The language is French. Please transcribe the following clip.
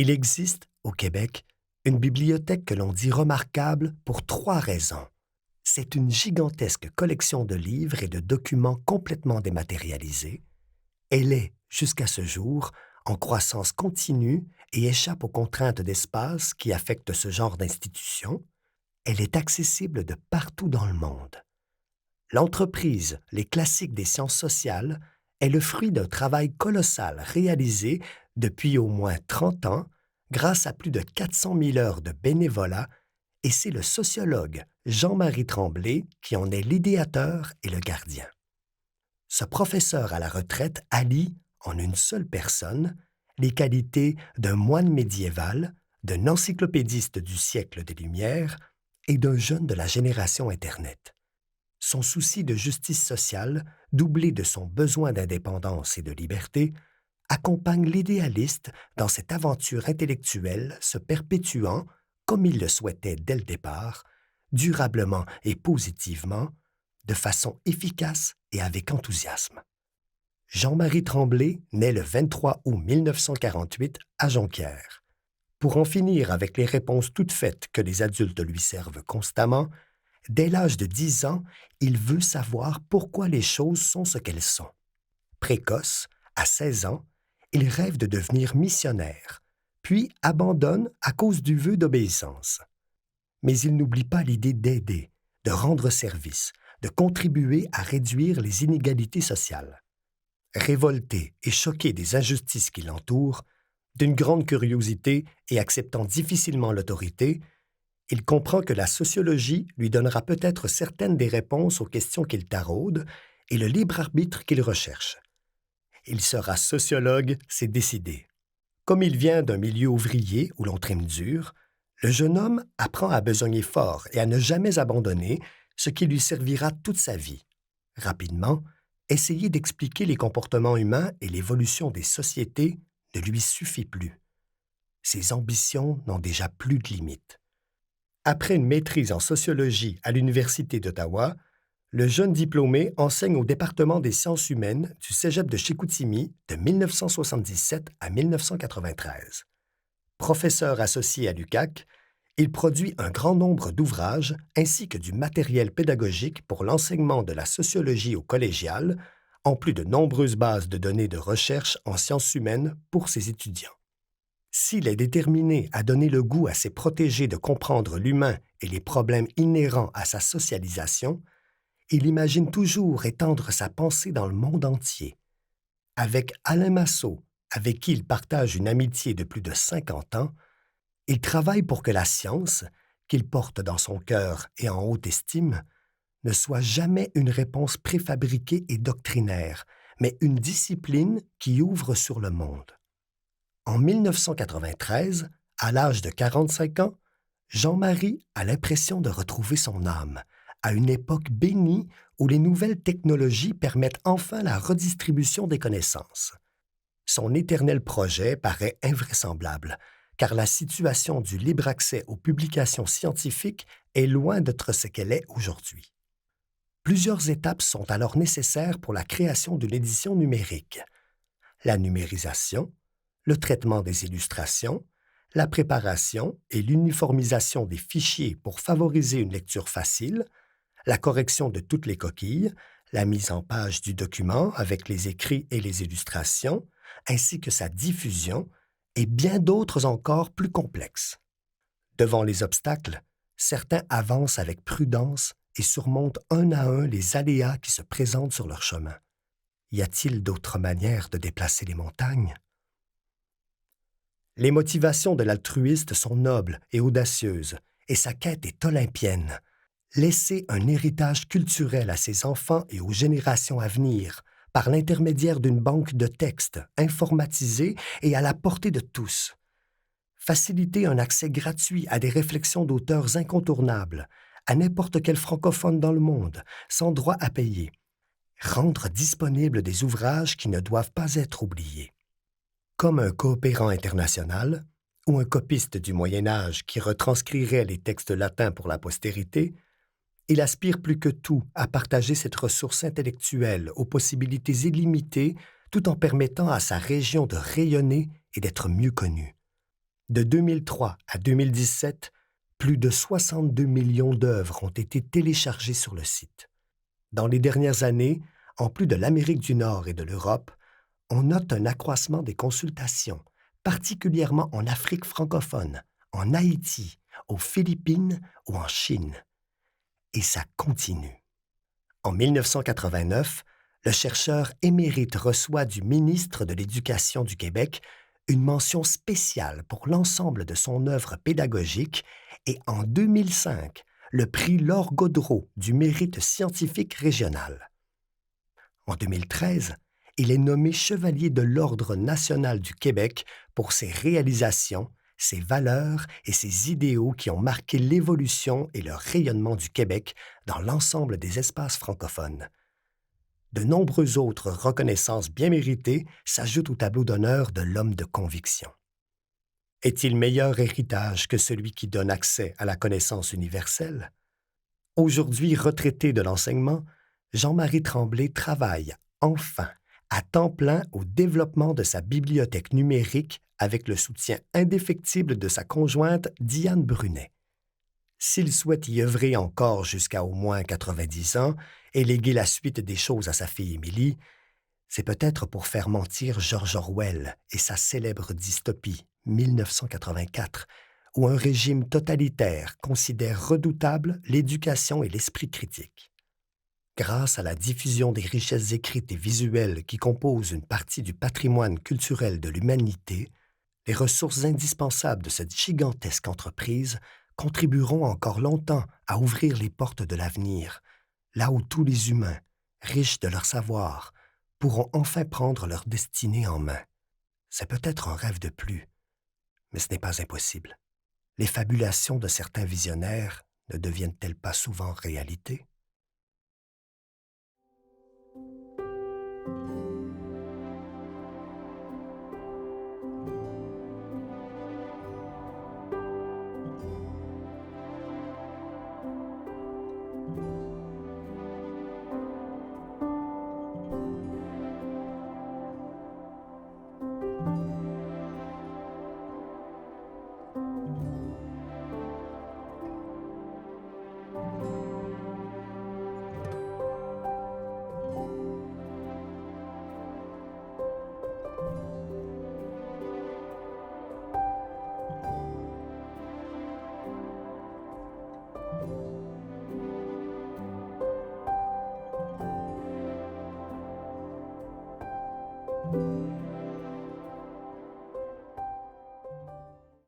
Il existe, au Québec, une bibliothèque que l'on dit remarquable pour 3 raisons. C'est une gigantesque collection de livres et de documents complètement dématérialisés. Elle est, jusqu'à ce jour, en croissance continue et échappe aux contraintes d'espace qui affectent ce genre d'institution. Elle est accessible de partout dans le monde. L'entreprise Les Classiques des sciences sociales est le fruit d'un travail colossal réalisé depuis au moins 30 ans grâce à plus de 400 000 heures de bénévolat, et c'est le sociologue Jean-Marie Tremblay qui en est l'idéateur et le gardien. Ce professeur à la retraite allie, en une seule personne, les qualités d'un moine médiéval, d'un encyclopédiste du siècle des Lumières et d'un jeune de la génération Internet. Son souci de justice sociale, doublé de son besoin d'indépendance et de liberté, accompagne l'idéaliste dans cette aventure intellectuelle se perpétuant, comme il le souhaitait dès le départ, durablement et positivement, de façon efficace et avec enthousiasme. Jean-Marie Tremblay naît le 23 août 1948 à Jonquière. Pour en finir avec les réponses toutes faites que les adultes lui servent constamment, dès l'âge de 10 ans, il veut savoir pourquoi les choses sont ce qu'elles sont. Précoce, à 16 ans, il rêve de devenir missionnaire, puis abandonne à cause du vœu d'obéissance. Mais il n'oublie pas l'idée d'aider, de rendre service, de contribuer à réduire les inégalités sociales. Révolté et choqué des injustices qui l'entourent, d'une grande curiosité et acceptant difficilement l'autorité, il comprend que la sociologie lui donnera peut-être certaines des réponses aux questions qu'il taraude et le libre arbitre qu'il recherche. Il sera sociologue, c'est décidé. Comme il vient d'un milieu ouvrier où l'on trime dur, le jeune homme apprend à besogner fort et à ne jamais abandonner, ce qui lui servira toute sa vie. Rapidement, essayer d'expliquer les comportements humains et l'évolution des sociétés ne lui suffit plus. Ses ambitions n'ont déjà plus de limites. Après une maîtrise en sociologie à l'Université d'Ottawa, le jeune diplômé enseigne au département des sciences humaines du Cégep de Chicoutimi de 1977 à 1993. Professeur associé à l'UQAC, il produit un grand nombre d'ouvrages ainsi que du matériel pédagogique pour l'enseignement de la sociologie au collégial, en plus de nombreuses bases de données de recherche en sciences humaines pour ses étudiants. S'il est déterminé à donner le goût à ses protégés de comprendre l'humain et les problèmes inhérents à sa socialisation, il imagine toujours étendre sa pensée dans le monde entier. Avec Alain Massot, avec qui il partage une amitié de plus de 50 ans, il travaille pour que la science, qu'il porte dans son cœur et en haute estime, ne soit jamais une réponse préfabriquée et doctrinaire, mais une discipline qui ouvre sur le monde. En 1993, à l'âge de 45 ans, Jean-Marie a l'impression de retrouver son âme, à une époque bénie où les nouvelles technologies permettent enfin la redistribution des connaissances. Son éternel projet paraît invraisemblable, car la situation du libre accès aux publications scientifiques est loin d'être ce qu'elle est aujourd'hui. Plusieurs étapes sont alors nécessaires pour la création d'une édition numérique. La numérisation, le traitement des illustrations, la préparation et l'uniformisation des fichiers pour favoriser une lecture facile, la correction de toutes les coquilles, la mise en page du document avec les écrits et les illustrations, ainsi que sa diffusion, et bien d'autres encore plus complexes. Devant les obstacles, certains avancent avec prudence et surmontent un à un les aléas qui se présentent sur leur chemin. Y a-t-il d'autres manières de déplacer les montagnes? Les motivations de l'altruiste sont nobles et audacieuses, et sa quête est olympienne. Laisser un héritage culturel à ses enfants et aux générations à venir, par l'intermédiaire d'une banque de textes informatisée et à la portée de tous. Faciliter un accès gratuit à des réflexions d'auteurs incontournables, à n'importe quel francophone dans le monde, sans droit à payer. Rendre disponibles des ouvrages qui ne doivent pas être oubliés. Comme un coopérant international ou un copiste du Moyen Âge qui retranscrirait les textes latins pour la postérité, il aspire plus que tout à partager cette ressource intellectuelle aux possibilités illimitées tout en permettant à sa région de rayonner et d'être mieux connue. De 2003 à 2017, plus de 62 millions d'œuvres ont été téléchargées sur le site. Dans les dernières années, en plus de l'Amérique du Nord et de l'Europe, on note un accroissement des consultations, particulièrement en Afrique francophone, en Haïti, aux Philippines ou en Chine. Et ça continue. En 1989, le chercheur émérite reçoit du ministre de l'Éducation du Québec une mention spéciale pour l'ensemble de son œuvre pédagogique et en 2005, le prix Laure Gaudreault du mérite scientifique régional. En 2013, il est nommé chevalier de l'Ordre national du Québec pour ses réalisations, ses valeurs et ses idéaux qui ont marqué l'évolution et le rayonnement du Québec dans l'ensemble des espaces francophones. De nombreuses autres reconnaissances bien méritées s'ajoutent au tableau d'honneur de l'homme de conviction. Est-il meilleur héritage que celui qui donne accès à la connaissance universelle? Aujourd'hui retraité de l'enseignement, Jean-Marie Tremblay travaille, enfin, à temps plein au développement de sa bibliothèque numérique avec le soutien indéfectible de sa conjointe Diane Brunet. S'il souhaite y œuvrer encore jusqu'à au moins 90 ans et léguer la suite des choses à sa fille Émilie, c'est peut-être pour faire mentir George Orwell et sa célèbre dystopie 1984, où un régime totalitaire considère redoutable l'éducation et l'esprit critique. Grâce à la diffusion des richesses écrites et visuelles qui composent une partie du patrimoine culturel de l'humanité, les ressources indispensables de cette gigantesque entreprise contribueront encore longtemps à ouvrir les portes de l'avenir, là où tous les humains, riches de leur savoir, pourront enfin prendre leur destinée en main. C'est peut-être un rêve de plus, mais ce n'est pas impossible. Les fabulations de certains visionnaires ne deviennent-elles pas souvent réalité?